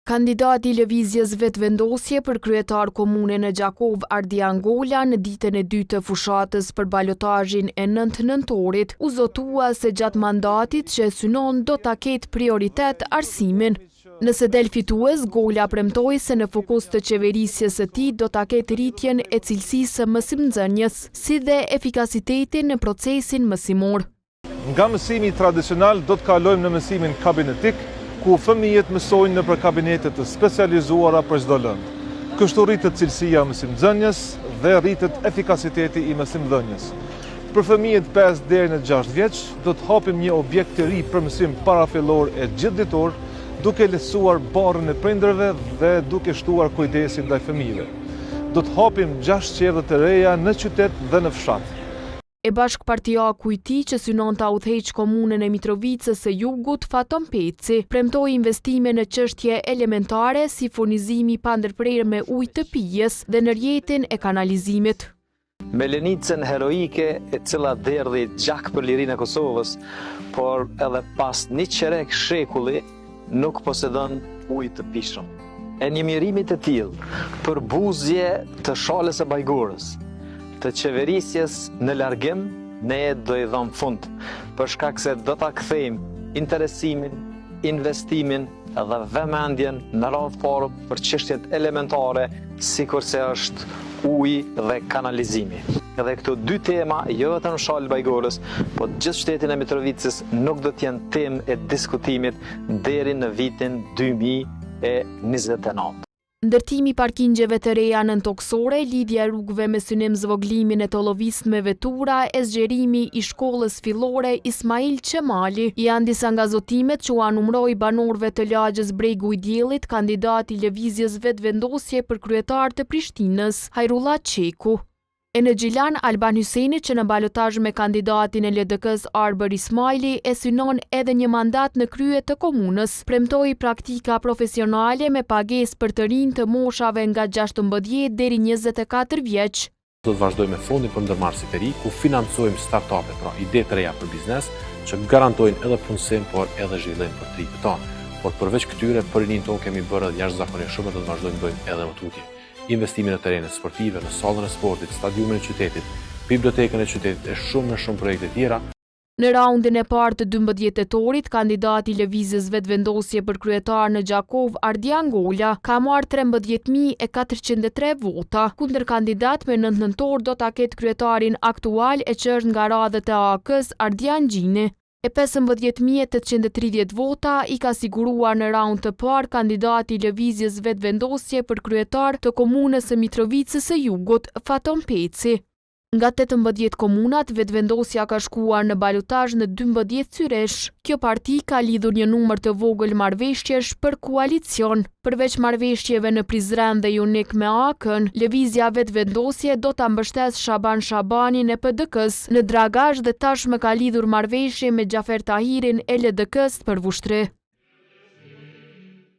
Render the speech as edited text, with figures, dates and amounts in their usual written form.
Kandidati i lëvizjes vetëvendosje për kryetar komune në Gjakov, Ardian Gola, në ditën e 2 të fushatës për balotazhin e 9 nëntorit, u zotua se gjatë mandatit që synon do ta ketë prioritet arsimin. Nëse del fitues, Gola premtoi se në fokus të qeverisjes së tij do ta ketë rritjen e cilësisë së mësimdhënies, si dhe efikasitetin në procesin mësimor. Nga mësimi tradicional do të kalojmë në mësimin kabinetik, ku fëmijët mësojnë në për kabinetet të specializuara për çdo lëndë. Kështu rritet cilësia e mësimdhënies dhe rritet efikasiteti i mësimdhënies. Për fëmijët 5 deri në 6 vjeç do të hapim një objekt të ri për mësim parafillor e gjithditor, duke lehtësuar barrën e prindërve dhe duke shtuar kujdesin ndaj fëmijëve. Do të hapim 6 qerdhe të reja në qytet dhe në fshat. E bashkëpartiaku i tij që synon ta udhëheqë komunën e Mitrovicës së Jugut, Faton Peci, premtoi investime në çështje elementare si furnizimi pa ndërprerje me ujë të pijes dhe ndërjetjen e kanalizimit. Melenicën heroike e cila derdhi gjak për lirinë e Kosovës, por edhe pas një qerek shekulli nuk posedon ujë të pishëm. E një mirimi të tillë për buzje të shalës së Bajgorës, të qeverisjes në largim, ne do i dhëm fund, për shkak se do ta kthejmë interesimin, investimin dhe vëmendjen në radhë parë për çështjet elementare, sikurse është uji dhe kanalizimi. Edhe këto dy tema, jo vetëm shalë Bajgorës, po gjithë shtetin e Mitrovicës nuk do të jenë temë e diskutimit deri në vitin 2029. Ndërtimi parkingjeve të reja nën toksore, lidhja e rrugëve me synim zvoglimin e të llovistë me vetura, e zgjerimi i shkollës fillore Ismail Qemali, janë disa nga zotimet që u anumroi banorëve të lagjës Bregu i Diellit, kandidati i lëvizjes vetëvendosje për kryetar të Prishtinës, Hajrullah Qeku. E në Gjilan, Alban Hyseni, që në balotazh me kandidatin e LDK-s Arber Ismaili, e synon edhe një mandat në krye të komunës, premtoi praktika profesionale me pagesë për të rinj të moshave nga 16 deri 24 vjeç. Do të vazhdojmë me fondin për ndërmarrësit e ri, ku financojmë startupe, pra ide të reja për biznes, që garantojnë edhe punësim, por edhe zhvillim për të rinjtë tonë. Por përveç këtyre, për rinjtë tonë kemi bërë edhe jashtëzakonisht shumë, do të vazhdojmë bëjmë edhe më tutje. Investimin në terrenet sportive, në sallën e sportit, stadiumin e qytetit, bibliotekën e qytetit e shumë projekte tjera. Në raundin e parë të 12 tetorit, kandidati i lëvizjes vetëvendosje për kryetar në Gjakov, Ardian Gola, ka marrë 13.403 vota, kundër kandidat me 9 nëntor do ta ketë kryetarin aktual e që është nga radhët e AK-s, Ardian Gjini. E 15.830 vota i ka siguruar në raund të parë kandidati i lëvizjes vetëvendosje për kryetar të komunës së Mitrovicës së Jugut, Faton Peci. Nga 18 komunat, vetëvendosja ka shkuar në balotazh në 12 qyresh. Kjo parti ka lidhur një numër të vogël marrëveshjesh për koalicion. Përveç marrëveshjeve në Prizren dhe Jonik me AK-n, lëvizja vetëvendosje do ta mbështes Shaban Shabanin e PDK-s në dragazh dhe tashmë ka lidhur marrëveshje me Xhafer Tahirin e LDK-s për Vushtrë.